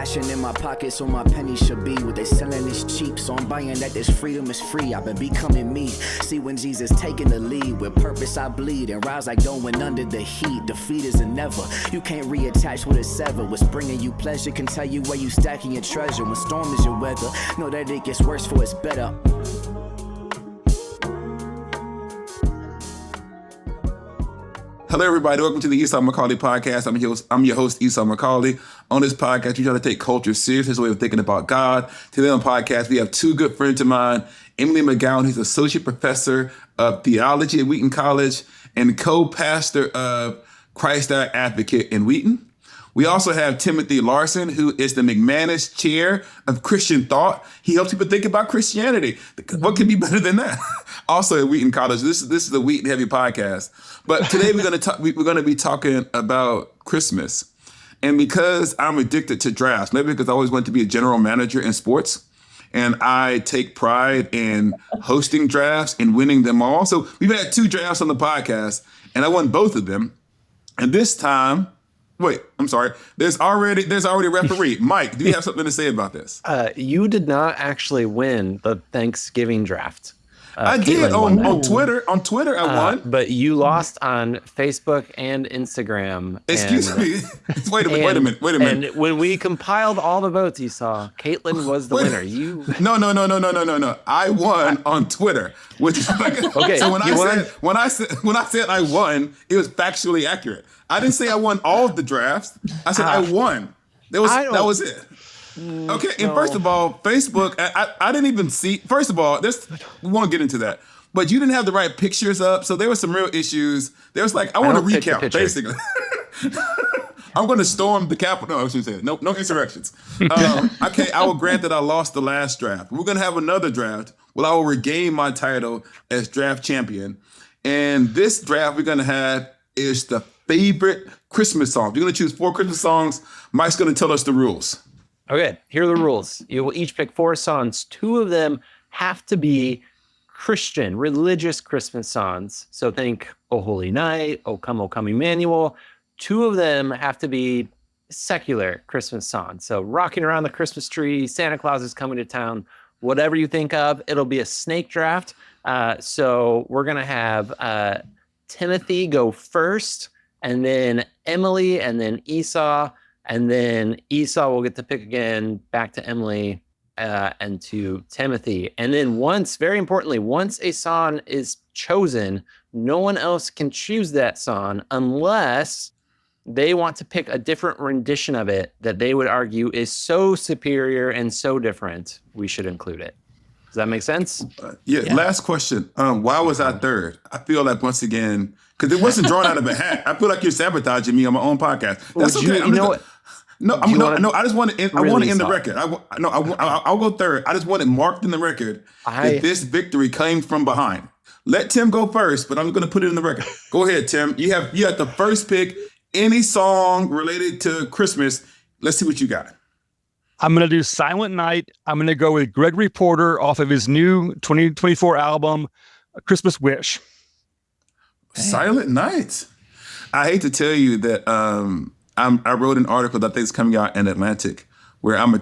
Flashing in my pocket so my pennies should be what they selling is cheap, so I'm buying that this freedom is free. I've been becoming me. See when Jesus taking the lead, with purpose I bleed and rise like going under the heat. Defeat is a never. You can't reattach with a sever. What's bringing you pleasure can tell you where you stacking your treasure. When storm is your weather, know that it gets worse for it's better. Hello, everybody. Welcome to the Esau McCauley podcast. I'm your host, Esau McCauley. On this podcast, we try to take culture serious. It's a way of thinking about God. Today on the podcast, we have two good friends of mine, Emily McGowin, who's associate professor of theology at Wheaton College and co-pastor of Christ Our Advocate in Wheaton. We also have Timothy Larson, who is the McManus Chair of Christian Thought. He helps people think about Christianity. What could be better than that? Also at Wheaton College. This is the Wheaton Heavy podcast. But today we're going to be talking about Christmas. And because I'm addicted to drafts, maybe because I always wanted to be a general manager in sports, and I take pride in hosting drafts and winning them all. So we've had two drafts on the podcast, and I won both of them. And this time, wait, I'm sorry. There's already a referee. Mike, do you have something to say about this? You did not actually win the Thanksgiving draft. I did on Twitter. On Twitter, I won. But you lost on Facebook and Instagram. Excuse me. Wait a minute. And when we compiled all the votes, you saw Caitlin was the winner. No. I won on Twitter, which is like okay. So when I said I won, it was factually accurate. I didn't say I won all of the drafts. I said I won. That was it. Okay, and First of all, Facebook, I didn't even see. First of all, we won't get into that. But you didn't have the right pictures up, so there were some real issues. There was I want to recount, basically. I'm going to storm the Capitol. No, I shouldn't say that. No insurrections. Okay, I will grant that I lost the last draft. We're going to have another draft. Well, I will regain my title as draft champion. And this draft we're going to have is the favorite Christmas songs. We're going to choose 4 Christmas songs. Mike's going to tell us the rules. Okay, here are the rules. You will each pick 4 songs. 2 of them have to be Christian, religious Christmas songs. So think O Holy Night, O Come Emmanuel. 2 of them have to be secular Christmas songs. So Rocking Around the Christmas Tree, Santa Claus is Coming to Town, whatever you think of. It'll be a snake draft. So we're going to have Timothy go first, and then Emily, and then Esau. And then Esau will get to pick again, back to Emily and to Timothy. And then very importantly, once a song is chosen, no one else can choose that song unless they want to pick a different rendition of it that they would argue is so superior and so different, we should include it. Does that make sense? Yeah. Last question. Why was I third? I feel like once again, because it wasn't drawn out of a hat. I feel like you're sabotaging me on my own podcast. That's okay. You know what? I just want to end the record. I'll go third. I just want it marked in the record that this victory came from behind. Let Tim go first, but I'm going to put it in the record. Go ahead, Tim. You have the first pick. Any song related to Christmas. Let's see what you got. I'm going to do Silent Night. I'm going to go with Gregory Porter off of his new 2024 album, Christmas Wish. Silent Night. I hate to tell you that I wrote an article that I think is coming out in Atlantic where I'm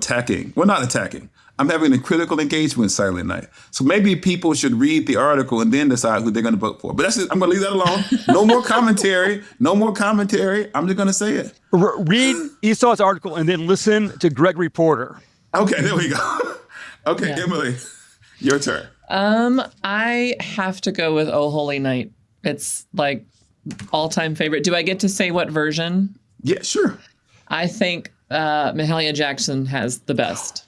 I'm having a critical engagement with Silent Night. So maybe people should read the article and then decide who they're going to vote for. But that's it. I'm going to leave that alone. No more commentary. I'm just going to say it. Read Esau's article and then listen to Gregory Porter. Okay, there we go. Okay, yeah. Emily, your turn. I have to go with Oh Holy Night. It's like all-time favorite. Do I get to say what version? Yeah, sure. I think Mahalia Jackson has the best,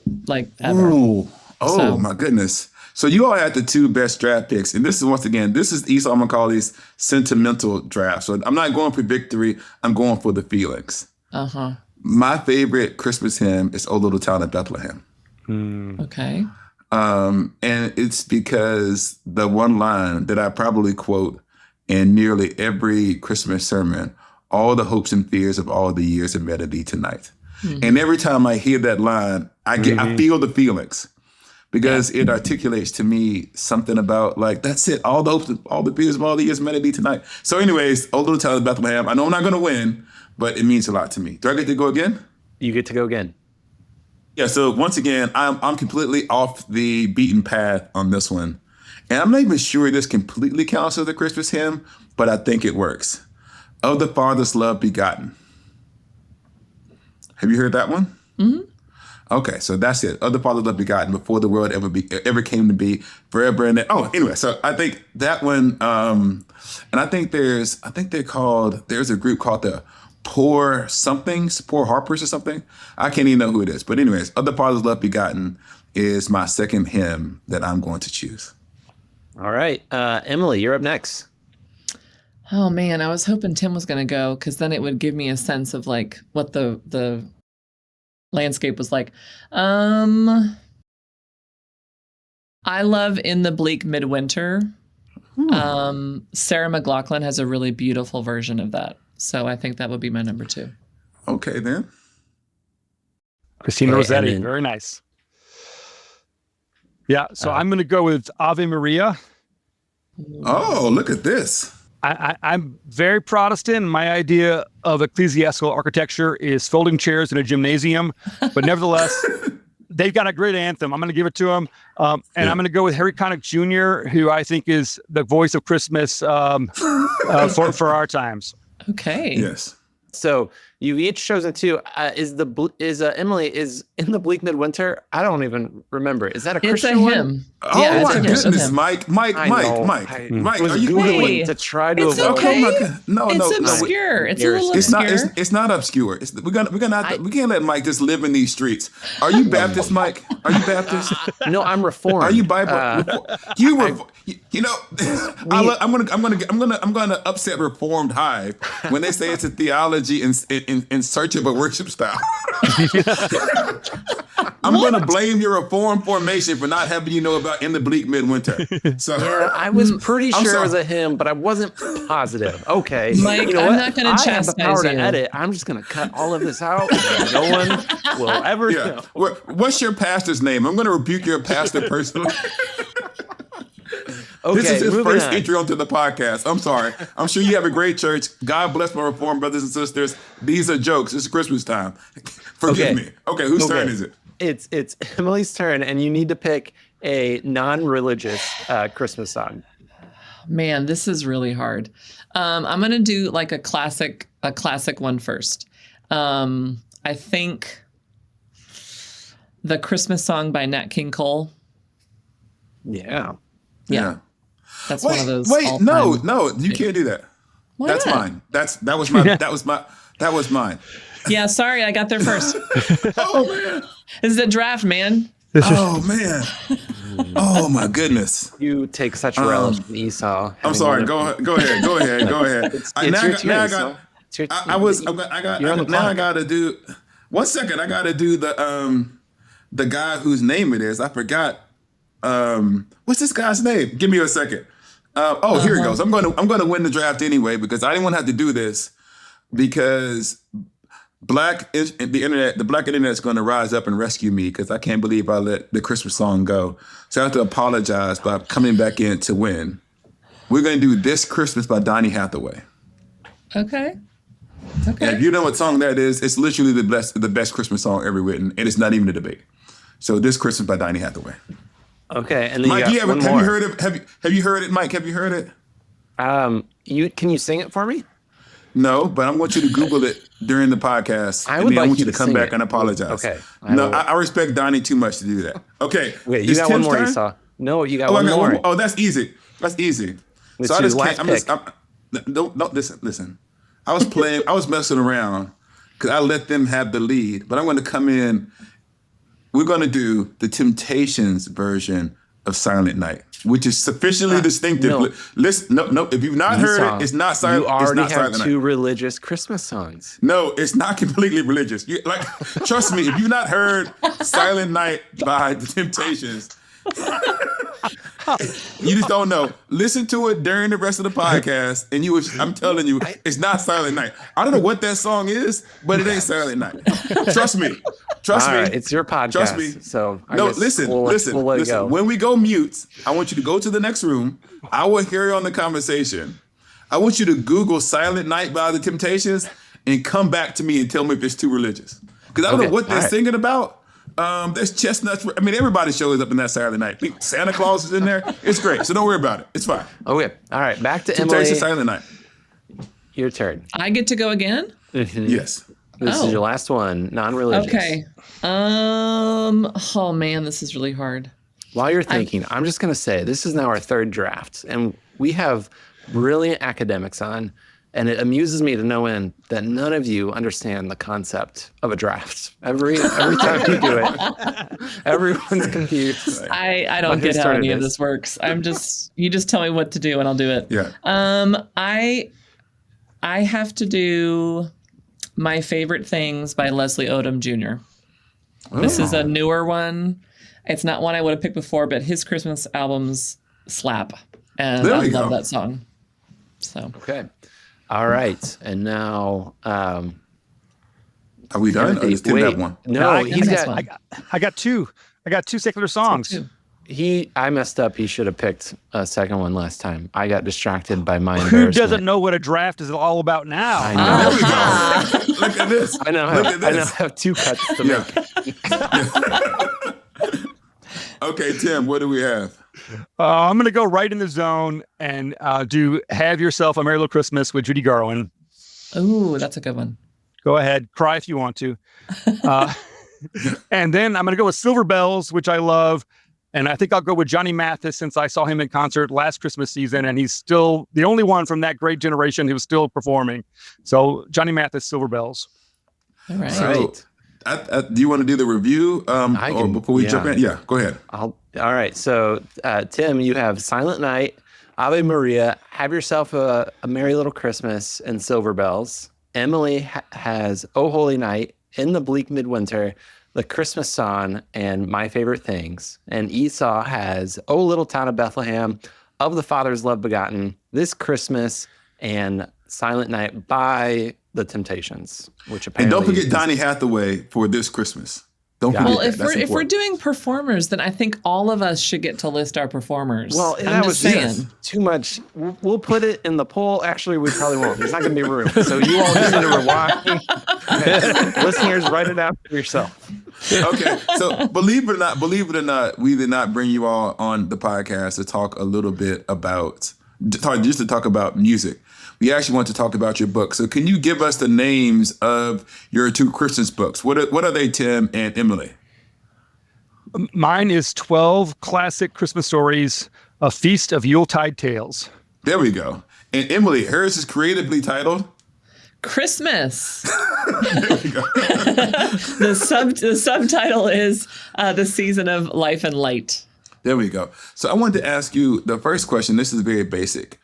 ever. Ooh. Oh, my goodness. So you all had the 2 best draft picks. And this is Esau McCauley's sentimental draft. So I'm not going for victory. I'm going for the feelings. Uh-huh. My favorite Christmas hymn is O Little Town of Bethlehem. Okay. And it's because the one line that I probably quote in nearly every Christmas sermon, all the hopes and fears of all the years are met in thee tonight. Mm-hmm. And every time I hear that line, I feel the feelings because it articulates to me something about that's it. All the hopes, all the fears of all the years met in thee tonight. So anyways, O Little Town of Bethlehem. I know I'm not going to win, but it means a lot to me. Do I get to go again? You get to go again. Yeah, so once again, I'm completely off the beaten path on this one. And I'm not even sure this completely counts as a Christmas hymn, but I think it works. Of the Father's love begotten. Have you heard that one? Mm-hmm. Okay, so that's it. Of the Father's love begotten, before the world ever came to be, forever and anyway, so I think that one, and I think there's a group called the Poor Harpers or something. I can't even know who it is. But anyways, Of the Father's love begotten is my second hymn that I'm going to choose. All right. Emily, you're up next. Oh man, I was hoping Tim was going to go because then it would give me a sense of like what the landscape was like. I love In the Bleak Midwinter. Sarah McLachlan has a really beautiful version of that. So I think that would be my number 2. Okay, then. Christina Rossetti, very nice. Yeah, so I'm going to go with Ave Maria. Oh, look at this. I'm very Protestant. My idea of ecclesiastical architecture is folding chairs in a gymnasium, but nevertheless, they've got a great anthem. I'm going to give it to them. I'm going to go with Harry Connick Jr., who I think is the voice of Christmas for our times. Okay. Yes. So you each chosen 2. Emily is In the Bleak Midwinter? I don't even remember. Is that a Christian It's a one? hymn. Oh Yeah, my it's a goodness, hymn. Mike, I was are you Googling to try to It's avoid. okay. Oh my God. No, It's obscure. It's a little It's not. obscure. It's not obscure. We can't let Mike just live in these streets. Are you Baptist, Mike? Are you Baptist? No, I'm Reformed. Are you Bible? You were. I'm gonna upset Reformed Hive when they say it's a theology in search of a worship style. I'm going to blame your Reformed formation for not having you know about In the Bleak Midwinter. So Yeah, I was pretty I'm sure it was sorry. a hymn, but I wasn't positive. Okay, Mike, you know I'm what? not gonna I have the power chastise to you. edit. I'm just going to cut all of this out. And no one will ever Yeah. know. What's your pastor's name? I'm going to rebuke your pastor personally. Okay, This is his moving first on. entry onto the podcast. I'm sorry. I'm sure you have a great church. God bless my Reformed brothers and sisters. These are jokes. It's Christmas time. Forgive Okay. me. Okay, whose turn is it? It's Emily's turn, and you need to pick a non-religious Christmas song. Man, this is really hard. I'm gonna do like a classic one first. I think the Christmas song by Nat King Cole. Yeah. Yeah. That's Wait, one of those. no, you can't do that. Why That's not? mine. That was mine. Yeah, sorry, I got there first. Oh man. This is a draft, man. Oh man. Oh my goodness. You take such relish in Esau. I'm sorry. Go ahead. Go ahead. It's your turn, Esau. It's your- You're on the Now I clock. gotta do. 1 second. I gotta do the guy whose name it is. I forgot. What's this guy's name? Give me a second. Here it goes. I'm gonna win the draft anyway because I didn't want to have to do this because the black internet is going to rise up and rescue me because I can't believe I let the Christmas song go. So I have to apologize by coming back in to win. We're going to do This Christmas by Donny Hathaway. Okay. And if you know what song that is, it's literally the best Christmas song ever written, and it's not even a debate. So This Christmas by Donny Hathaway. Okay, and then Mike, you got one have more. you heard it? Have you heard it, Mike? Have you heard it? Can you sing it for me? No, but I want you to Google it during the podcast. I would like I want you you to to come sing back it. and apologize. Okay, I respect Donnie too much to do that. Okay. Wait, you it's got one Tim's more, turn? Esau. No, you got Oh, I one got more. one more. Oh, that's easy. That's easy. It's So I your just last can't. Don't listen. I was playing. I was messing around because I let them have the lead. But I'm going to come in. We're going to do the Temptations version of Silent Night, which is sufficiently distinctive. no. Listen, no. If you've not heard Esau, it, it's not silent. You already it's not have Silent two Night. religious Christmas songs. No, it's not completely religious. Trust me, if you've not heard Silent Night by the Temptations, you just don't know. Listen to it during the rest of the podcast, and I'm telling you, it's not Silent Night. I don't know what that song is, but it ain't Silent Night. Trust me. All right, it's your podcast. Trust me. So I No, guess listen. we'll let it go. When we go mute, I want you to go to the next room. I will carry on the conversation. I want you to Google Silent Night by the Temptations and come back to me and tell me if it's too religious. Because I don't know what they're singing about, There's chestnuts. I mean, everybody shows up in that Saturday night. Santa Claus is in there. It's great. So don't worry about it. It's fine. Okay. All right. Back to Temptation Emily. Saturday night. Your turn. I get to go again? Yes. This is your last one. Non-religious. Okay. Oh man, this is really hard. While you're thinking, I'm just going to say this is now our third draft, and we have brilliant academics on, and it amuses me to no end that none of you understand the concept of a draft. Every time you do it, everyone's confused. I don't get how any of this works. You just tell me what to do and I'll do it. Yeah. I have to do My Favorite Things by Leslie Odom Jr. This is a newer one. It's not one I would have picked before, but his Christmas albums slap. And I love that song. So okay. All right. And now are we done? Or just that one? No, I got two. I got two secular songs. I messed up. He should have picked a second one last time. I got distracted by my Who embarrassment. doesn't know what a draft is all about now? I know. There we go. Look at this. I now have two cuts to make. Okay, Tim, what do we have? I'm going to go right in the zone and do Have Yourself a Merry Little Christmas with Judy Garland. Ooh, that's a good one. Go ahead. Cry if you want to. And then I'm going to go with Silver Bells, which I love. And I think I'll go with Johnny Mathis since I saw him in concert last Christmas season. And he's still the only one from that great generation who's still performing. So Johnny Mathis, Silver Bells. All right. So, do you want to do the review or before we jump in? Yeah, go ahead. All right. So, Tim, you have Silent Night, Ave Maria, Have Yourself a Merry Little Christmas, and Silver Bells. Emily has Oh Holy Night, In the Bleak Midwinter, The Christmas Song, and My Favorite Things. And Esau has Oh Little Town of Bethlehem, Of the Father's Love Begotten, This Christmas, and Silent Night by The Temptations, which apparently... And don't forget Donny Hathaway for This Christmas. Don't forget well, if we're doing performers, then I think all of us should get to list our performers. Well, that was saying too much. We'll put it in the poll. Actually, we probably won't. There's not going to be room. So you all need to rewind. Listeners, write it out for yourself. Okay. So believe it or not, we did not bring you all on the podcast to talk a little bit about, just to talk about music. We actually want to talk about your book. So can you give us the names of your two Christmas books? What are they, Tim and Emily? Mine is 12 Classic Christmas Stories, A Feast of Yuletide Tales. There we go. And Emily, hers is creatively titled? Christmas. There we go. The subtitle is The Season of Life and Light. There we go. So I wanted to ask you the first question. This is very basic.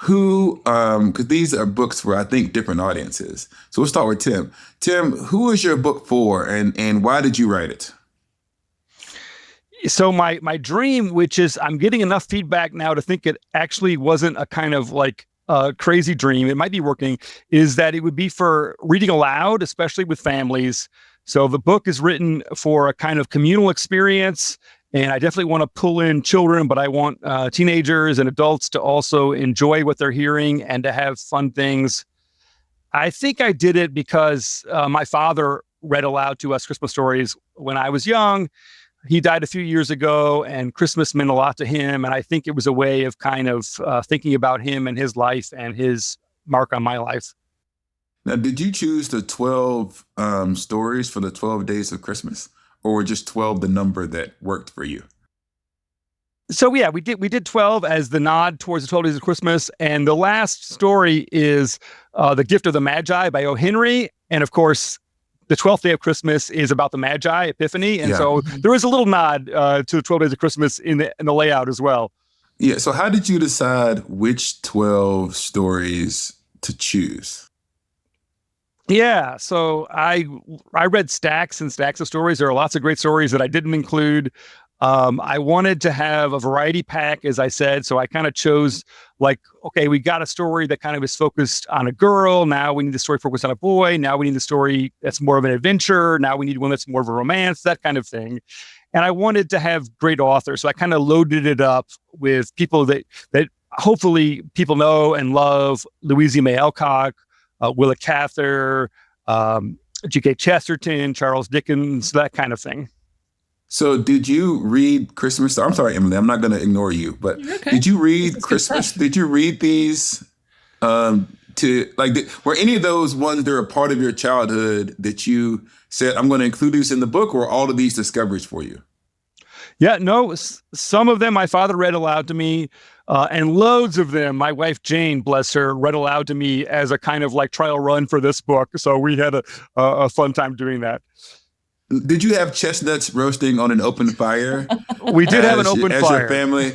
Who, because these are books for, I think, different audiences. So we'll start with Tim. Tim, who is your book for and why did you write it? So my dream, which is I'm getting enough feedback now to think it actually wasn't a kind of like a crazy dream, it might be working, is that it would be for reading aloud, especially with families. So the book is written for a kind of communal experience. And I definitely want to pull in children, but I want teenagers and adults to also enjoy what they're hearing and to have fun things. I think I did it because my father read aloud to us Christmas stories when I was young. He died a few years ago, and Christmas meant a lot to him. And I think it was a way of kind of thinking about him and his life and his mark on my life. Now, did you choose the 12 stories for the 12 days of Christmas? Or were just 12 the number that worked for you? So yeah, we did 12 as the nod towards the 12 days of Christmas. And the last story is The Gift of the Magi by O. Henry. And of course, the 12th day of Christmas is about the Magi, Epiphany. And so there is a little nod to the 12 days of Christmas in the layout as well. Yeah. So how did you decide which 12 stories to choose? Yeah, so I read stacks and stacks of stories. There are lots of great stories that I didn't include. I wanted to have a variety pack, as I said, so I kind of chose like, okay, we got a story that kind of is focused on a girl. Now we need the story focused on a boy. Now we need the story that's more of an adventure. Now we need one that's more of a romance, that kind of thing. And I wanted to have great authors, so I kind of loaded it up with people that hopefully people know and love: Louisa May Alcott, Willa Cather, G.K. Chesterton, Charles Dickens, that kind of thing. So did you read Christmas? I'm sorry, Emily, I'm not going to ignore you, but Okay. did you read Christmas? Did you read these were any of those ones that are a part of your childhood that you said, I'm going to include these in the book, or all of these discoveries for you? Yeah, no, some of them my father read aloud to me, and loads of them my wife Jane, bless her, read aloud to me as a kind of like trial run for this book. So we had a fun time doing that. Did you have chestnuts roasting on an open fire? We did have an open as fire. Your family.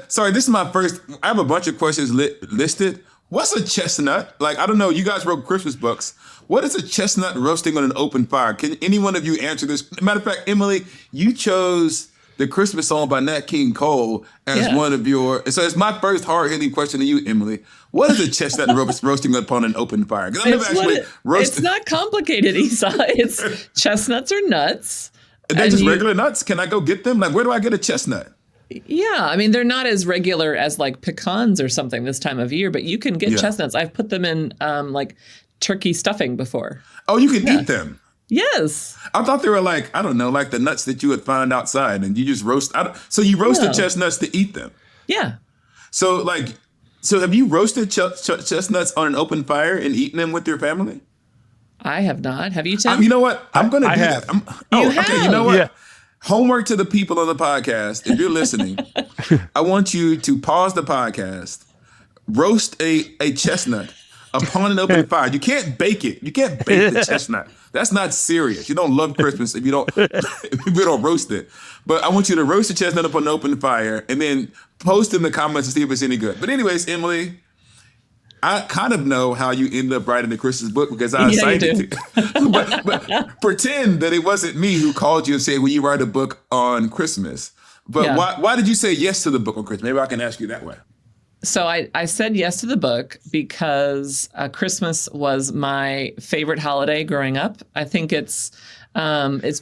Sorry, this is my first. I have a bunch of questions listed. What's a chestnut? Like, I don't know. You guys wrote Christmas books. What is a chestnut roasting on an open fire? Can any one of you answer this? Matter of fact, Emily, you chose the Christmas song by Nat King Cole as one of your. So it's my first hard-hitting question to you, Emily. What is a chestnut roasting upon an open fire? Because I've never actually roasted. It's not complicated, Esau. It's chestnuts or nuts. They're just regular nuts. Can I go get them? Like, where do I get a chestnut? Yeah, I mean, they're not as regular as like pecans or something this time of year, but you can get chestnuts. I've put them in like turkey stuffing before. Oh, you can eat them? Yes. I thought they were like, I don't know, like the nuts that you would find outside and you just roast. So you roasted chestnuts to eat them? Yeah. So have you roasted chestnuts on an open fire and eaten them with your family? I have not. Have you, Tim? You know what? I'm going to do have. that. Okay. You know what? Yeah. Homework to the people on the podcast. If you're listening, I want you to pause the podcast, roast a chestnut upon an open fire. You can't bake it. You can't bake the chestnut. That's not serious. You don't love Christmas if you don't roast it. But I want you to roast the chestnut upon an open fire and then post in the comments to see if it's any good. But anyways, Emily, I kind of know how you ended up writing the Christmas book because I cited it. but pretend that it wasn't me who called you and said, will you write a book on Christmas? But why did you say yes to the book on Christmas? Maybe I can ask you that way. So I said yes to the book because Christmas was my favorite holiday growing up. I think it's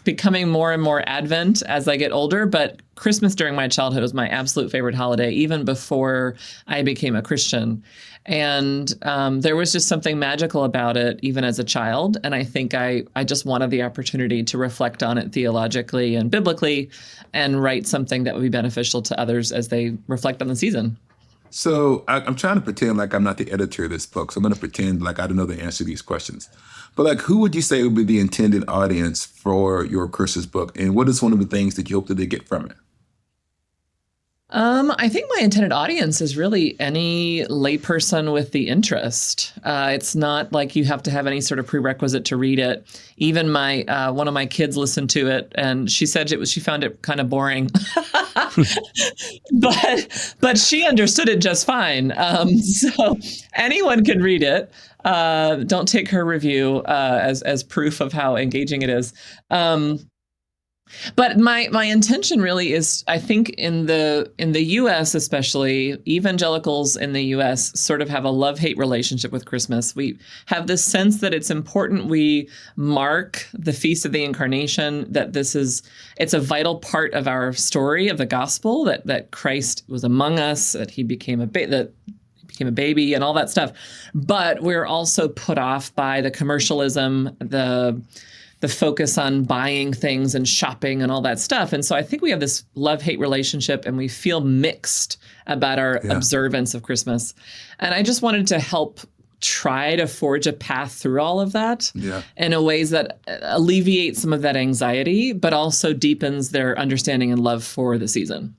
becoming more and more Advent as I get older, but Christmas during my childhood was my absolute favorite holiday, even before I became a Christian. And there was just something magical about it, even as a child. And I think I just wanted the opportunity to reflect on it theologically and biblically and write something that would be beneficial to others as they reflect on the season. So I'm trying to pretend like I'm not the editor of this book. So I'm going to pretend like I don't know the answer to these questions. But like, who would you say would be the intended audience for your Christmas book? And what is one of the things that you hope that they get from it? I think my intended audience is really any layperson with the interest. It's not like you have to have any sort of prerequisite to read it. Even my one of my kids listened to it, and she said she found it kind of boring, but she understood it just fine. So anyone can read it. Don't take her review as proof of how engaging it is. But my intention really is, I think in the U.S. especially, evangelicals in the U.S. sort of have a love-hate relationship with Christmas. We have this sense that it's important we mark the Feast of the Incarnation, that it's a vital part of our story of the gospel, that Christ was among us, that he became a baby and all that stuff. But we're also put off by the commercialism, the focus on buying things and shopping and all that stuff. And so I think we have this love-hate relationship and we feel mixed about our observance of Christmas. And I just wanted to help try to forge a path through all of that in a ways that alleviate some of that anxiety, but also deepens their understanding and love for the season.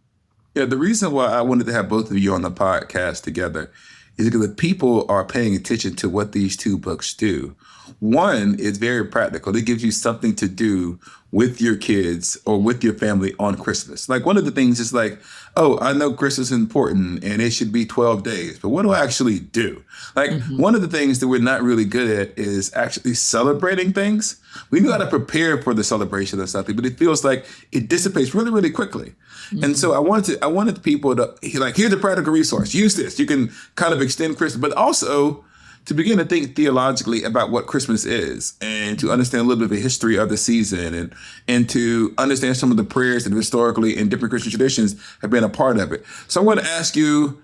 Yeah, the reason why I wanted to have both of you on the podcast together is because the people are paying attention to what these two books do. One is very practical. It gives you something to do with your kids or with your family on Christmas. Like one of the things is like, oh, I know Christmas is important and it should be 12 days, but what do I actually do? Like one of the things that we're not really good at is actually celebrating things. We got to prepare for the celebration of something, but it feels like it dissipates really, really quickly. And so I wanted people to like, here's a practical resource. Use this. You can kind of extend Christmas, but also to begin to think theologically about what Christmas is and to understand a little bit of the history of the season and to understand some of the prayers that historically in different Christian traditions have been a part of it. So I'm going to ask you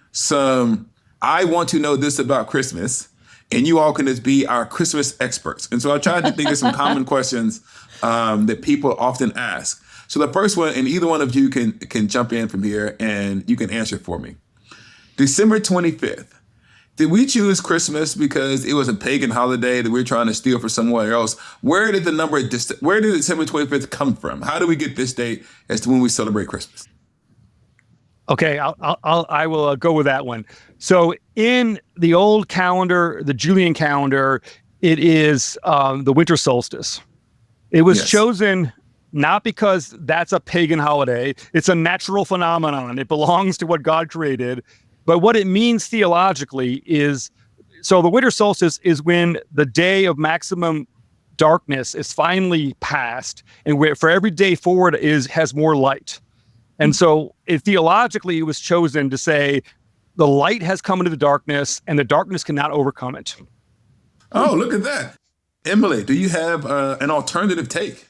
I want to know this about Christmas, and you all can just be our Christmas experts. And so I tried to think of some common questions that people often ask. So the first one, and either one of you can jump in from here and you can answer for me. December 25th. Did we choose Christmas because it was a pagan holiday that we were trying to steal from somewhere else? Where did December 25th come from? How do we get this date as to when we celebrate Christmas? Okay, I will go with that one. So in the old calendar, the Julian calendar, it is the winter solstice. It was chosen not because that's a pagan holiday. It's a natural phenomenon. It belongs to what God created. But what it means theologically is, so the winter solstice is when the day of maximum darkness is finally past, and where for every day forward has more light. And so theologically, it was chosen to say the light has come into the darkness, and the darkness cannot overcome it. Oh, look at that. Emily, do you have an alternative take?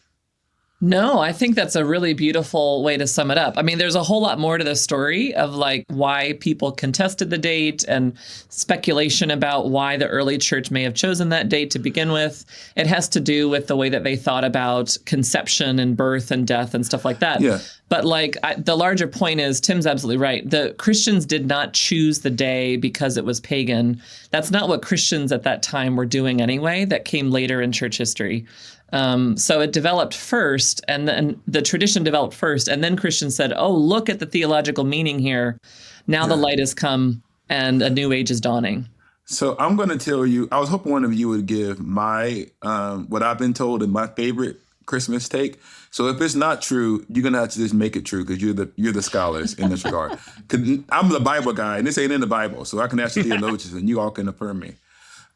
No, I think that's a really beautiful way to sum it up. I mean, there's a whole lot more to the story of like why people contested the date and speculation about why the early church may have chosen that date to begin with. It has to do with the way that they thought about conception and birth and death and stuff like that. Yeah. But like the larger point is, Tim's absolutely right. The Christians did not choose the day because it was pagan. That's not what Christians at that time were doing anyway. That came later in church history. So it developed first, and then the tradition developed first, and then Christians said, oh, look at the theological meaning here. Now the light has come and a new age is dawning. So I'm going to tell you, I was hoping one of you would give my, what I've been told and my favorite Christmas take. So if it's not true, you're going to have to just make it true because you're the scholars in this regard. 'Cause I'm the Bible guy and this ain't in the Bible. So I can ask the theologians and you all can affirm me.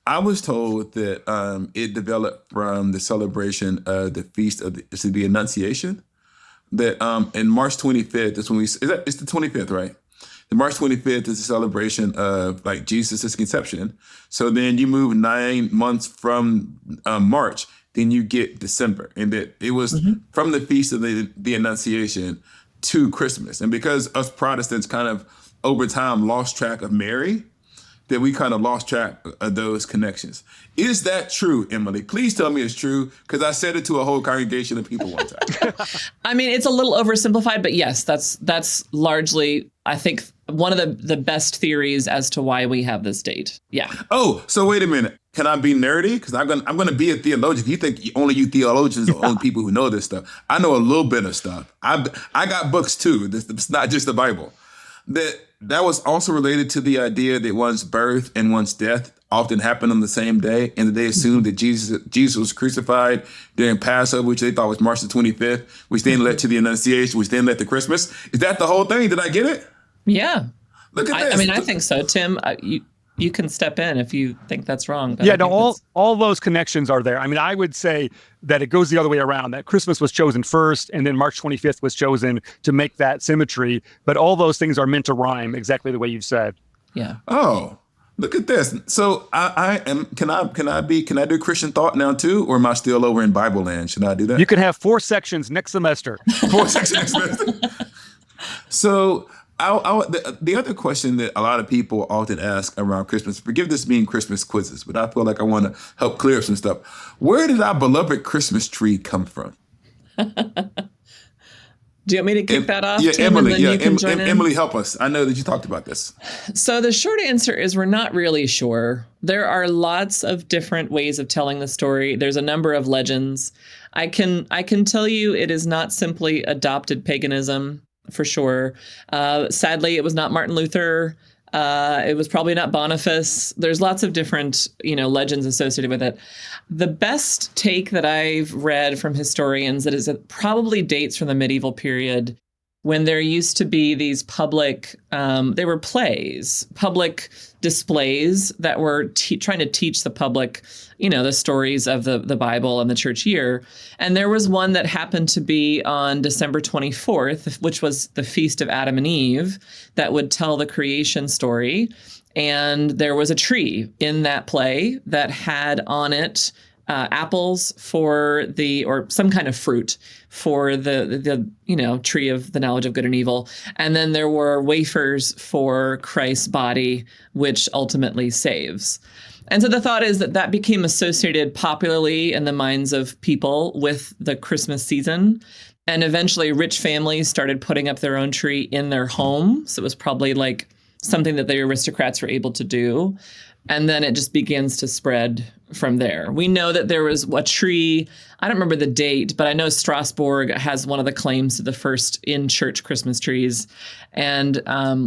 I was told that it developed from the celebration of the feast of the Annunciation. That in March 25th, that's when it's the 25th, right? The March 25th is a celebration of like Jesus' conception. So then you move 9 months from March, then you get December, and that it was from the feast of the Annunciation to Christmas. And because us Protestants kind of over time lost track of Mary, that we kind of lost track of those connections. Is that true, Emily? Please tell me it's true, because I said it to a whole congregation of people one time. I mean, it's a little oversimplified, but yes, that's largely, I think, one of the best theories as to why we have this date. Yeah. Oh, so wait a minute. Can I be nerdy? Because I'm gonna be a theologian. If you think only you theologians are the only people who know this stuff, I know a little bit of stuff. I got books too. It's not just the Bible. That was also related to the idea that one's birth and one's death often happen on the same day, and that they assumed that Jesus was crucified during Passover, which they thought was March the 25th, which then led to the Annunciation, which then led to Christmas. Is that the whole thing? Did I get it? Yeah. Look at this. I mean, I think so. Tim, you can step in if you think that's wrong. Yeah, no, all those connections are there. I mean, I would say that it goes the other way around, that Christmas was chosen first, and then March 25th was chosen to make that symmetry. But all those things are meant to rhyme exactly the way you said. Yeah. Oh, look at this. So can I do Christian thought now too, or am I still over in Bible land? Should I do that? You can have 4 sections next semester. 4 sections next semester. So the other question that a lot of people often ask around Christmas, forgive this being Christmas quizzes, but I feel like I want to help clear up some stuff. Where did our beloved Christmas tree come from? Do you want me to kick that off? Yeah, Tim, Emily. and then you can join in? Emily, help us. I know that you talked about this. So the short answer is we're not really sure. There are lots of different ways of telling the story. There's a number of legends. I can tell you it is not simply adopted paganism. For sure. Sadly, it was not Martin Luther. It was probably not Boniface. There's lots of different, legends associated with it. The best take that I've read from historians that is it probably dates from the medieval period, when there used to be these public, they were plays, public displays that were trying to teach the public, the stories of the Bible and the church year. And there was one that happened to be on December 24th, which was the Feast of Adam and Eve, that would tell the creation story. And there was a tree in that play that had on it apples or some kind of fruit for the tree of the knowledge of good and evil. And then there were wafers for Christ's body, which ultimately saves. And so the thought is that became associated popularly in the minds of people with the Christmas season. And eventually rich families started putting up their own tree in their home. So it was probably like something that the aristocrats were able to do. And then it just begins to spread from there. We know that there was a tree, I don't remember the date, but I know Strasbourg has one of the claims to the first in-church Christmas trees. And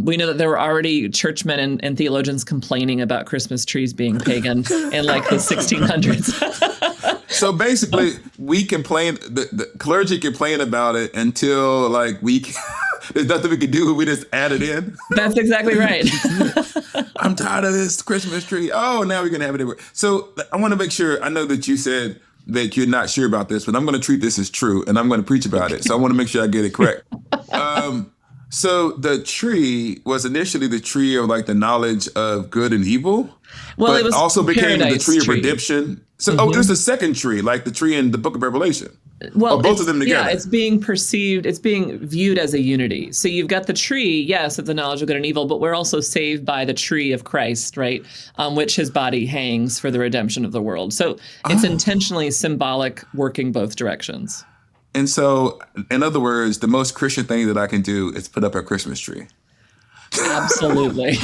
we know that there were already churchmen and theologians complaining about Christmas trees being pagan in like the 1600s. So basically, we complain, the clergy complain about it until like there's nothing we can do. We just add it in. That's exactly right. I'm tired of this Christmas tree. Oh, now we're going to have it everywhere. So I want to make sure, I know that you said that you're not sure about this, but I'm going to treat this as true and I'm going to preach about it. So I want to make sure I get it correct. So the tree was initially the tree of like the knowledge of good and evil. Well, but it was also became the tree of tree. redemption. So, it was the second tree, like the tree in the book of Revelation. Well, or both of them together. Yeah, it's being perceived, it's being viewed as a unity. So you've got the tree, yes, of the knowledge of good and evil, but we're also saved by the tree of Christ, right? On which his body hangs for the redemption of the world. So it's intentionally symbolic, working both directions. And so, in other words, the most Christian thing that I can do is put up a Christmas tree. Absolutely.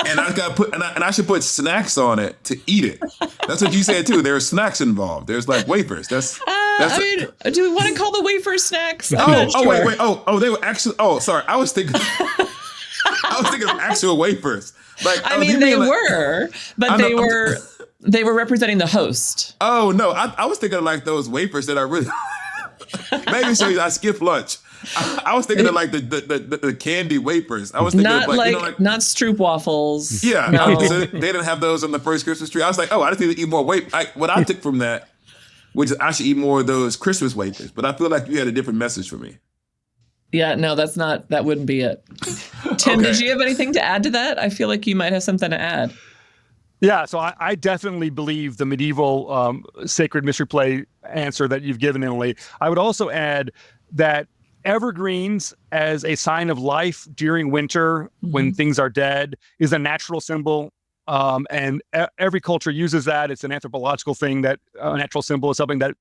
And I got and I should put snacks on it to eat it. That's what you said too. There are snacks involved. There's like wafers. Do we want to call the wafers snacks? Wait. They were actually. Oh, sorry. I was thinking of actual wafers. Like, they were, but they were representing the host. Oh no, I was thinking of like those wafers that are really. Maybe so. I skipped lunch. I was thinking of like the candy wafers. I was thinking not of not stroopwafels. Yeah, no. So they didn't have those on the first Christmas tree. I was like, I just need to eat more wafers. What I took from that, which is I should eat more of those Christmas wafers. But I feel like you had a different message for me. Yeah, no, that wouldn't be it. Tim, Did you have anything to add to that? I feel like you might have something to add. Yeah, so I definitely believe the medieval sacred mystery play answer that you've given, Emily. I would also add that evergreens as a sign of life during winter when things are dead is a natural symbol. And every culture uses that. It's an anthropological thing that a natural symbol is something that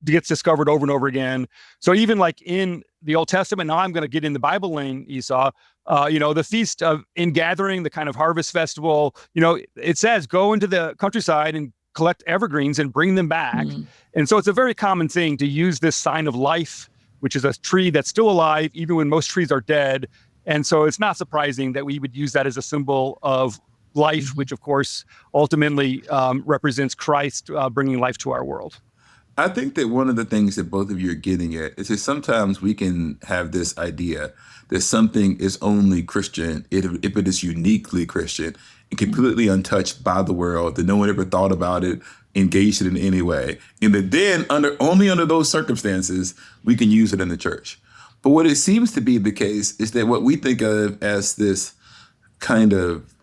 gets discovered over and over again. So even like in the Old Testament, now I'm going to get in the Bible lane, Esau, the feast of Ingathering, the kind of harvest festival, it says go into the countryside and collect evergreens and bring them back. And so it's a very common thing to use this sign of life, which is a tree that's still alive, even when most trees are dead. And so it's not surprising that we would use that as a symbol of life, which of course ultimately represents Christ bringing life to our world. I think that one of the things that both of you are getting at is that sometimes we can have this idea that something is only Christian if it is uniquely Christian and completely untouched by the world, that no one ever thought about it, engaged it in any way. And that then only under those circumstances, we can use it in the church. But what it seems to be the case is that what we think of as this kind of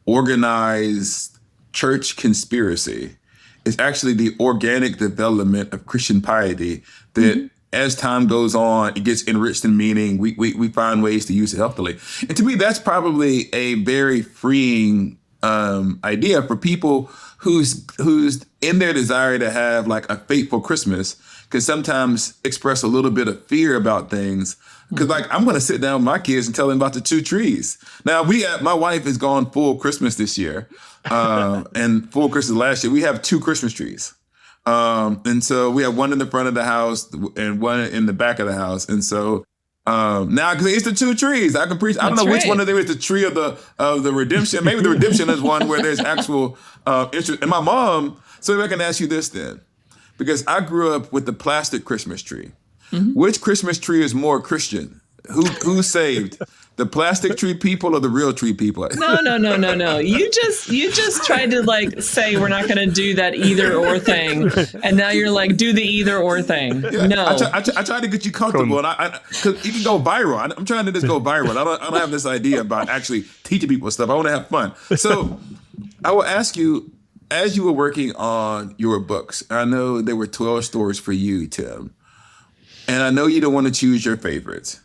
organized church conspiracy is actually the organic development of Christian piety that as time goes on, it gets enriched in meaning. We find ways to use it healthily. And to me, that's probably a very freeing idea for people who's in their desire to have like a faithful Christmas can sometimes express a little bit of fear about things. Because like I'm going to sit down with my kids and tell them about the two trees. Now my wife has gone full Christmas this year. And full Christmas last year, we have two Christmas trees. And so we have one in the front of the house and one in the back of the house. And so now because it's the two trees, I can preach. I don't know which one of them is the tree of the redemption. Maybe the redemption is one where there's actual interest. And my mom, so if I can ask you this then, because I grew up with the plastic Christmas tree. Which Christmas tree is more Christian? Who's saved? The plastic tree people or the real tree people? No. You just tried to like say we're not going to do that either or thing, and now you're like do the either or thing. Yeah, no, I try to get you comfortable, and because you can go viral. I'm trying to just go viral. I don't have this idea about actually teaching people stuff. I want to have fun. So I will ask you, as you were working on your books, I know there were 12 stories for you, Tim, and I know you don't want to choose your favorites.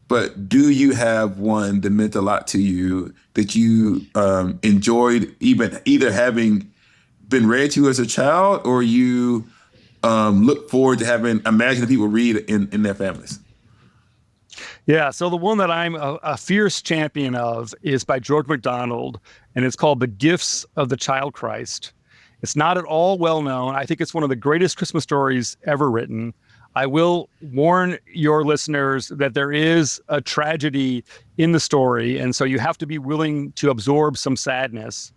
But do you have one that meant a lot to you that you enjoyed either having been read to you as a child or you look forward to imagining people read in their families? Yeah, so the one that I'm a fierce champion of is by George MacDonald, and it's called The Gifts of the Child Christ. It's not at all well known. I think it's one of the greatest Christmas stories ever written. I will warn your listeners that there is a tragedy in the story, and so you have to be willing to absorb some sadness.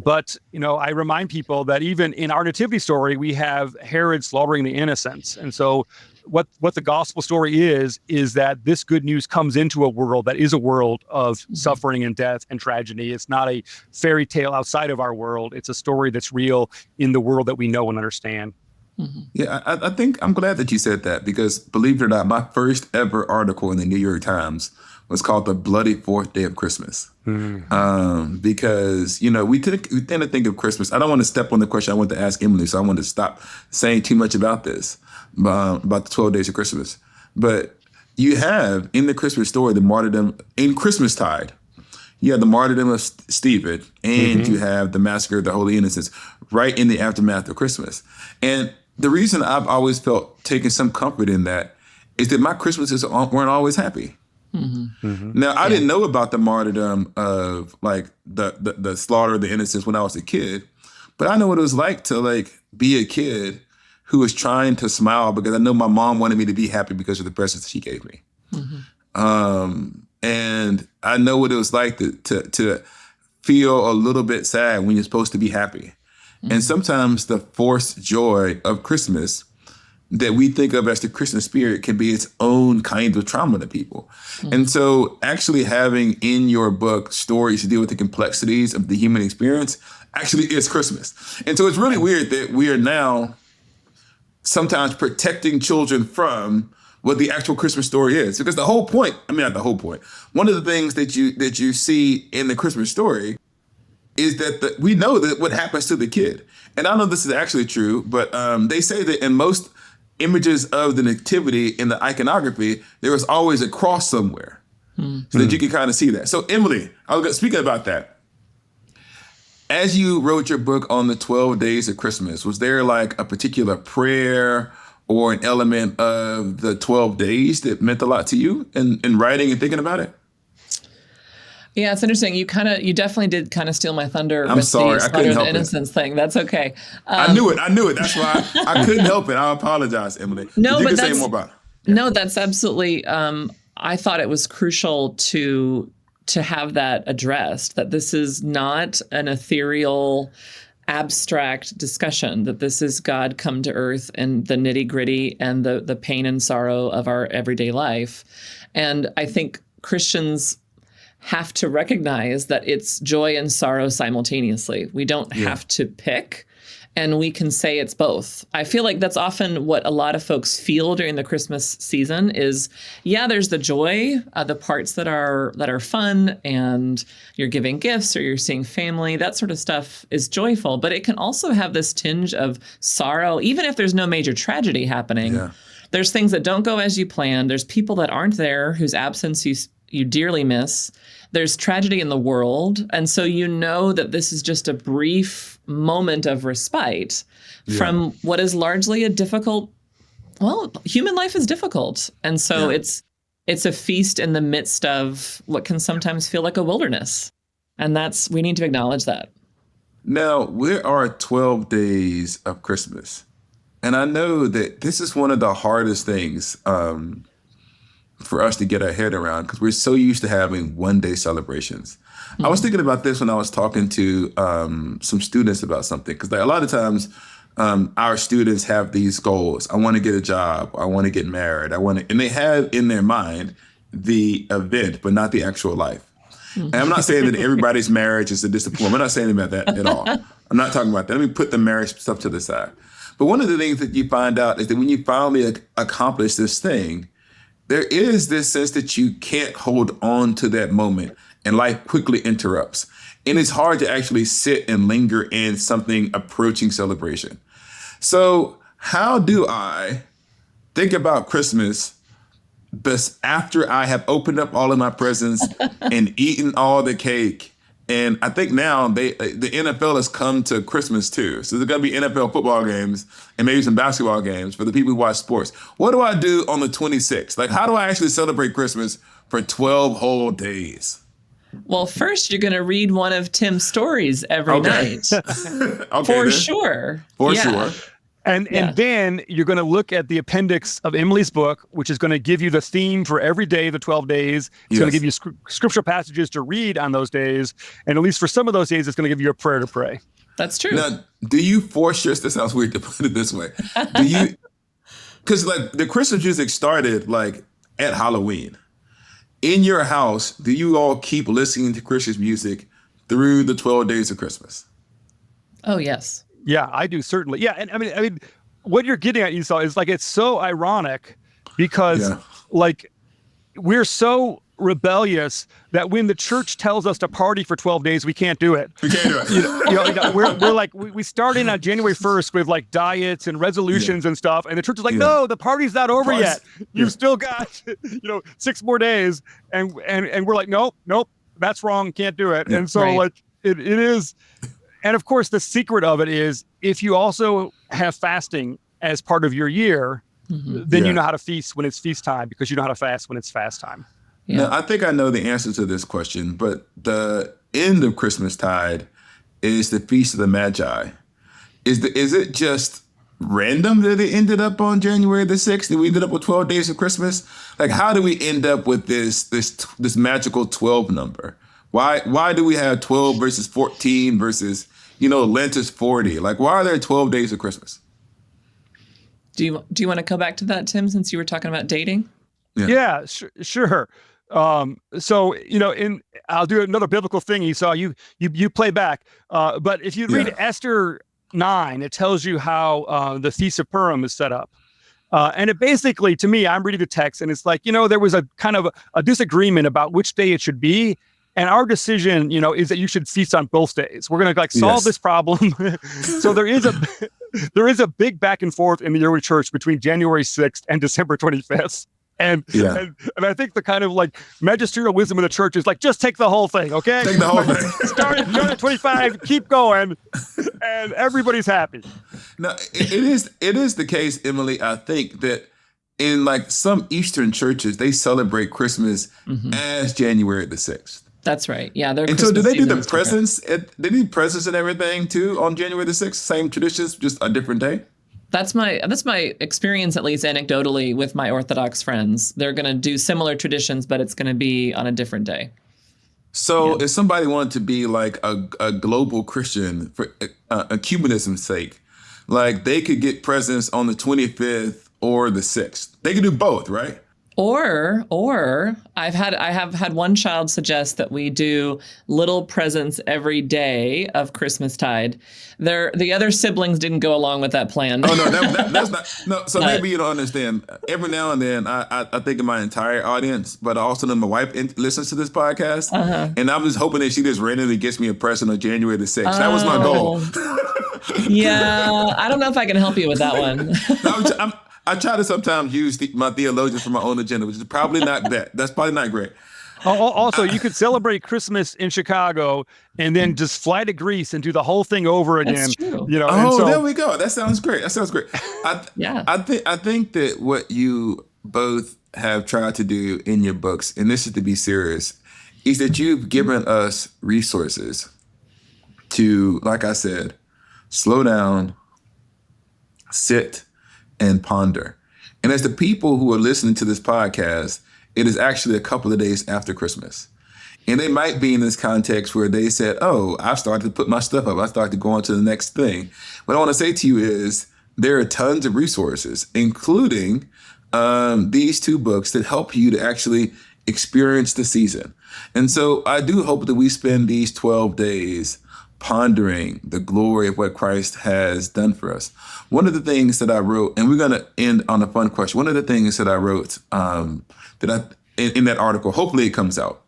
But, I remind people that even in our nativity story, we have Herod slaughtering the innocents. And so what the gospel story is that this good news comes into a world that is a world of suffering and death and tragedy. It's not a fairy tale outside of our world. It's a story that's real in the world that we know and understand. Yeah, I think I'm glad that you said that, because believe it or not, my first ever article in the New York Times was called The Bloody Fourth Day of Christmas. Because, we tend to think of Christmas. I don't want to step on the question I want to ask Emily, so I want to stop saying too much about this, about the 12 days of Christmas. But you have in the Christmas story, the martyrdom in Christmastide. You have the martyrdom of Stephen, and you have the massacre of the Holy Innocents right in the aftermath of Christmas. And the reason I've always felt taken some comfort in that is that my Christmases weren't always happy. Now, I didn't know about the martyrdom of like the slaughter of the innocents when I was a kid, but I know what it was like to be a kid who was trying to smile because I know my mom wanted me to be happy because of the presents she gave me. And I know what it was like to feel a little bit sad when you're supposed to be happy. And sometimes the forced joy of Christmas that we think of as the Christmas spirit can be its own kind of trauma to people. And so actually having in your book stories to deal with the complexities of the human experience actually is Christmas. And so it's really weird that we are now sometimes protecting children from what the actual Christmas story is. Because the whole point, not the whole point, one of the things that you see in the Christmas story is that we know that what happens to the kid. And I don't know if this is actually true, but they say that in most images of the nativity in the iconography, there was always a cross somewhere so that you can kind of see that. So Emily, speaking about that, as you wrote your book on the 12 days of Christmas, was there like a particular prayer or an element of the 12 days that meant a lot to you in writing and thinking about it? Yeah, it's interesting. You definitely did kind of steal my thunder. I'm sorry, I couldn't help it. Innocence thing. That's okay. I knew it. That's why I couldn't help it. I apologize, Emily. No, you but can say more about it. Yeah. No, that's absolutely. I thought it was crucial to have that addressed. That this is not an ethereal, abstract discussion. That this is God come to earth and the nitty gritty and the pain and sorrow of our everyday life. And I think Christians have to recognize that it's joy and sorrow simultaneously. We don't have to pick, and we can say it's both. I feel like that's often what a lot of folks feel during the Christmas season is, there's the joy, the parts that are fun, and you're giving gifts or you're seeing family, that sort of stuff is joyful, but it can also have this tinge of sorrow, even if there's no major tragedy happening. Yeah. There's things that don't go as you planned. There's people that aren't there whose absence you dearly miss. There's tragedy in the world. And so you know that this is just a brief moment of respite from what is largely a difficult, human life is difficult. And so it's a feast in the midst of what can sometimes feel like a wilderness. And we need to acknowledge that. Now, there are 12 days of Christmas. And I know that this is one of the hardest things for us to get our head around because we're so used to having one-day celebrations. I was thinking about this when I was talking to some students about something, because a lot of times our students have these goals. I want to get a job. I want to get married. And they have in their mind the event, but not the actual life. And I'm not saying that everybody's marriage is a disappointment. I'm not saying about that at all. I'm not talking about that. Let me put the marriage stuff to the side. But one of the things that you find out is that when you finally accomplish this thing, there is this sense that you can't hold on to that moment and life quickly interrupts. And it's hard to actually sit and linger in something approaching celebration. So how do I think about Christmas after I have opened up all of my presents and eaten all the cake And I think now the NFL has come to Christmas too. So there's going to be NFL football games and maybe some basketball games for the people who watch sports. What do I do on the 26th? Like, how do I actually celebrate Christmas for 12 whole days? Well, first you're going to read one of Tim's stories every night. For sure. For sure. And then you're going to look at the appendix of Emily's book, which is going to give you the theme for every day of the 12 days. It's going to give you scriptural passages to read on those days. And at least for some of those days, it's going to give you a prayer to pray. That's true. Now, do you force this sounds weird to put it this way. Do you, because like the Christmas music started like at Halloween. In your house, do you all keep listening to Christmas music through the 12 days of Christmas? Oh, yes. Yeah, I do, certainly. Yeah, and I mean, what you're getting at, Esau, is like it's so ironic because like we're so rebellious that when the church tells us to party for 12 days, we can't do it. We can't do it. We're like we start in on January 1st with like diets and resolutions and stuff, and the church is like, no, the party's not over yet. You've still got 6 more days, and we're like, nope, that's wrong, can't do it. And so like it is. And of course, the secret of it is if you also have fasting as part of your year, then you know how to feast when it's feast time because you know how to fast when it's fast time. Yeah. Now, I think I know the answer to this question, but the end of Christmastide is the Feast of the Magi. Is it just random that it ended up on January the 6th and we ended up with 12 days of Christmas? Like, how do we end up with this magical 12 number? Why do we have 12 versus 14 versus, Lent is 40? Like, why are there 12 days of Christmas? Do you want to come back to that, Tim, since you were talking about dating? Yeah, sure. So, I'll do another biblical thing, Esau. You play back. But if you read Esther 9, it tells you how the Feast of Purim is set up. And it basically, to me, I'm reading the text and it's like, there was a kind of a disagreement about which day it should be. And our decision, is that you should feast on both days. We're going to solve this problem. So there is a big back and forth in the early church between January 6th and December 25th. And I think the kind of like magisterial wisdom of the church is like, just take the whole thing, okay? Take the whole thing. Start at 25, keep going, and everybody's happy. Now, it is the case, Emily, I think that in like some Eastern churches, they celebrate Christmas as January the 6th. That's right. Yeah. And Christmas so do they do the presents? They do presents and everything too on January the 6th? Same traditions, just a different day? That's my experience, at least anecdotally, with my Orthodox friends. They're going to do similar traditions, but it's going to be on a different day. So if somebody wanted to be like a global Christian for ecumenism's sake, like they could get presents on the 25th or the 6th. They could do both, right? Or I have had one child suggest that we do little presents every day of Christmastide. The other siblings didn't go along with that plan. Oh no, that's not no. So maybe you don't understand. Every now and then, I think of my entire audience, but I also know my wife listens to this podcast, and I'm just hoping that she just randomly gets me a present on January the 6th. That was my goal. Yeah, I don't know if I can help you with that one. I try to sometimes use my theologians for my own agenda, which is probably not that. That's probably not great. Also, you could celebrate Christmas in Chicago and then just fly to Greece and do the whole thing over again. That's true. There we go. That sounds great. I think that what you both have tried to do in your books, and this is to be serious, is that you've given us resources to, like I said, slow down, sit, and ponder. And as the people who are listening to this podcast, it is actually a couple of days after Christmas. And they might be in this context where they said, oh, I've started to put my stuff up. I started to go on to the next thing. What I want to say to you is there are tons of resources, including these 2 books that help you to actually experience the season. And so I do hope that we spend these 12 days pondering the glory of what Christ has done for us. One of the things that I wrote, and we're going to end on a fun question. One of the things that I wrote in that article, hopefully it comes out,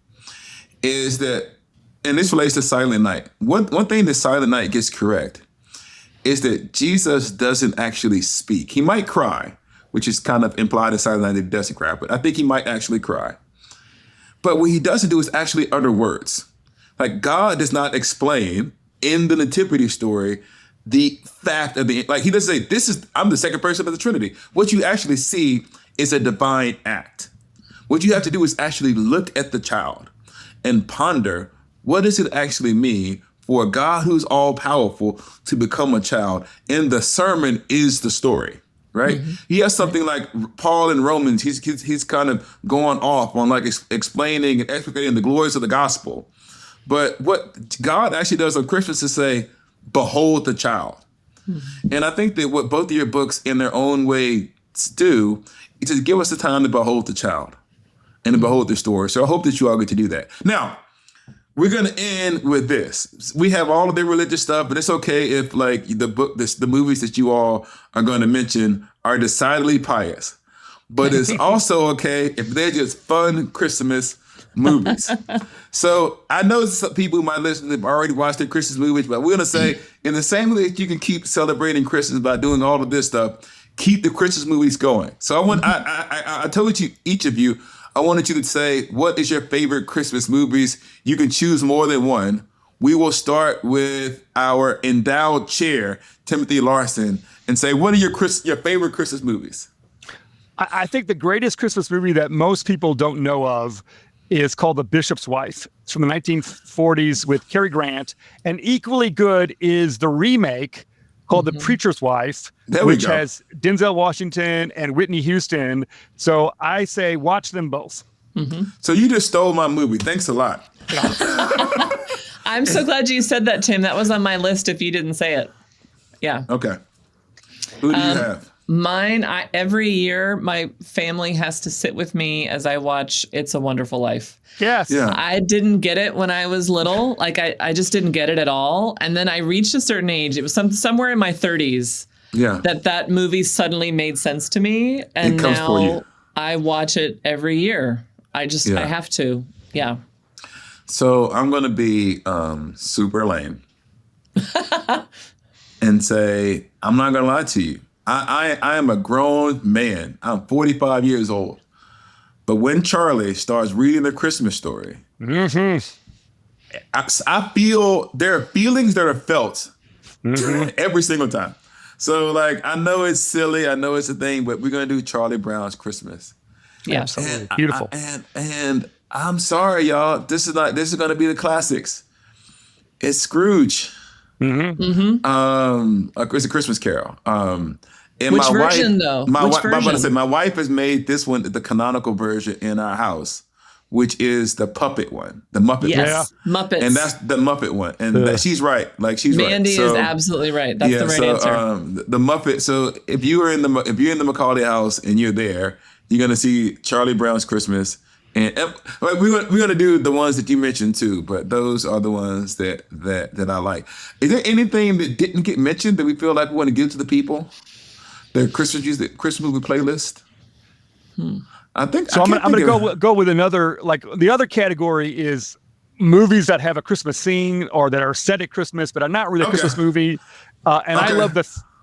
is that, and this relates to Silent Night. One thing that Silent Night gets correct is that Jesus doesn't actually speak. He might cry, which is kind of implied in Silent Night that he doesn't cry, but I think he might actually cry. But what he doesn't do is actually utter words. Like, God does not explain in the nativity story the fact of the, like, he doesn't say, I'm the second person of the Trinity. What you actually see is a divine act. What you have to do is actually look at the child and ponder, what does it actually mean for a God who's all powerful to become a child? And the sermon is the story, right? He has something like Paul in Romans. He's kind of going off on like explaining and explicating the glories of the gospel. But what God actually does on Christmas is say, behold the child. And I think that what both of your books in their own way do is just give us the time to behold the child and to behold the story. So I hope that you all get to do that. Now, we're going to end with this. We have all of the religious stuff, but it's okay if like the movies that you all are going to mention are decidedly pious. But it's also okay if they're just fun Christmas movies. So I know some people who might listen have already watched their Christmas movies, but we're going to say in the same way that you can keep celebrating Christmas by doing all of this stuff, keep the Christmas movies going. So I told you, each of you, I wanted you to say, what is your favorite Christmas movies? You can choose more than one. We will start with our endowed chair, Timothy Larson, and say, what are your favorite Christmas movies? I think the greatest Christmas movie that most people don't know of is called The Bishop's Wife. It's from the 1940s with Cary Grant. And equally good is the remake called The Preacher's Wife, which has Denzel Washington and Whitney Houston. So I say watch them both. So you just stole my movie. Thanks a lot. I'm so glad you said that, Tim. That was on my list if you didn't say it. Yeah. Okay. Who do you have? Mine, every year, my family has to sit with me as I watch It's a Wonderful Life. Yes. Yeah. I didn't get it when I was little. Like, I just didn't get it at all. And then I reached a certain age. It was somewhere in my 30s that movie suddenly made sense to me. And now I watch it every year. I have to. Yeah. So I'm going to be super lame and say, I'm not going to lie to you. I am a grown man. I'm 45 years old. But when Charlie starts reading the Christmas story, I feel there are feelings that are felt every single time. So, like, I know it's silly. I know it's a thing, but we're going to do Charlie Brown's Christmas. Yeah, absolutely. Beautiful. And I'm sorry, y'all. This is going to be the classics. It's Scrooge. It's a Christmas Carol. And which version, though? My wife has made this one the canonical version in our house, which is the puppet one, the Muppet. Yes, one. Muppets. And that's the Muppet one. And she's right. Like, she's right. Mandy is absolutely right. That's the right answer. The Muppet. So if you're in the Macaulay house and you're there, you're gonna see Charlie Brown's Christmas. And we're gonna do the ones that you mentioned too, but those are the ones that I like. Is there anything that didn't get mentioned that we feel like we want to give to the people? The Christmas movie playlist. I think so. I'm gonna go with another. Like, the other category is movies that have a Christmas scene or that are set at Christmas, but are not really a Christmas movie. I love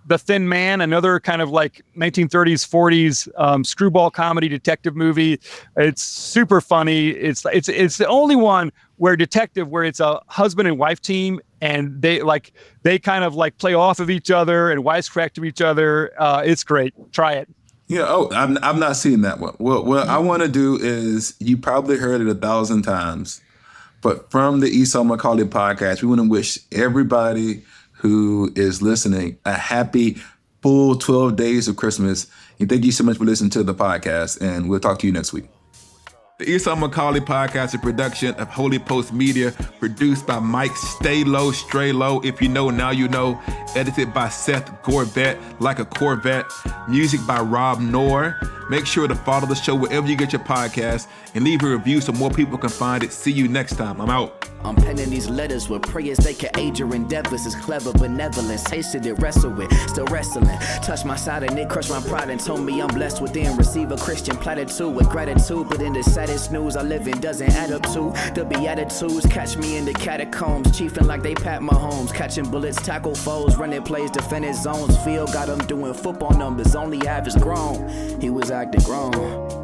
The Thin Man, another kind of like 1930s, 40s screwball comedy detective movie. It's super funny. It's the only one where it's a husband and wife team, and they kind of like play off of each other and wisecrack to each other. It's great. Try it. Yeah. Oh, I've not seen that one. Well, what I want to do is, you probably heard it 1,000 times, but from the Esau Macaulay podcast, we want to wish everybody who is listening a happy full 12 days of Christmas. And thank you so much for listening to the podcast, and we'll talk to you next week. The Esau Macaulay podcast is a production of Holy Post Media, produced by Mike Stay Low, Stray Low. If you know, now you know. Edited by Seth Gorvette, like a Corvette. Music by Rob Knorr. Make sure to follow the show wherever you get your podcast, and leave a review so more people can find it. See you next time. I'm out. I'm penning these letters with prayers they can aid your endeavors. It's clever benevolence, tasted it, wrestle with, still wrestling. Touch my side and it crushed my pride and told me I'm blessed within. Receive a Christian platitude with gratitude, but in the saddest news I live in doesn't add up to the Beatitudes. Catch me in the catacombs, chiefing like they Pat Mahomes, catching bullets, tackle foes, running plays, defending zones. Field got them doing football numbers, only half is grown. He was acting grown.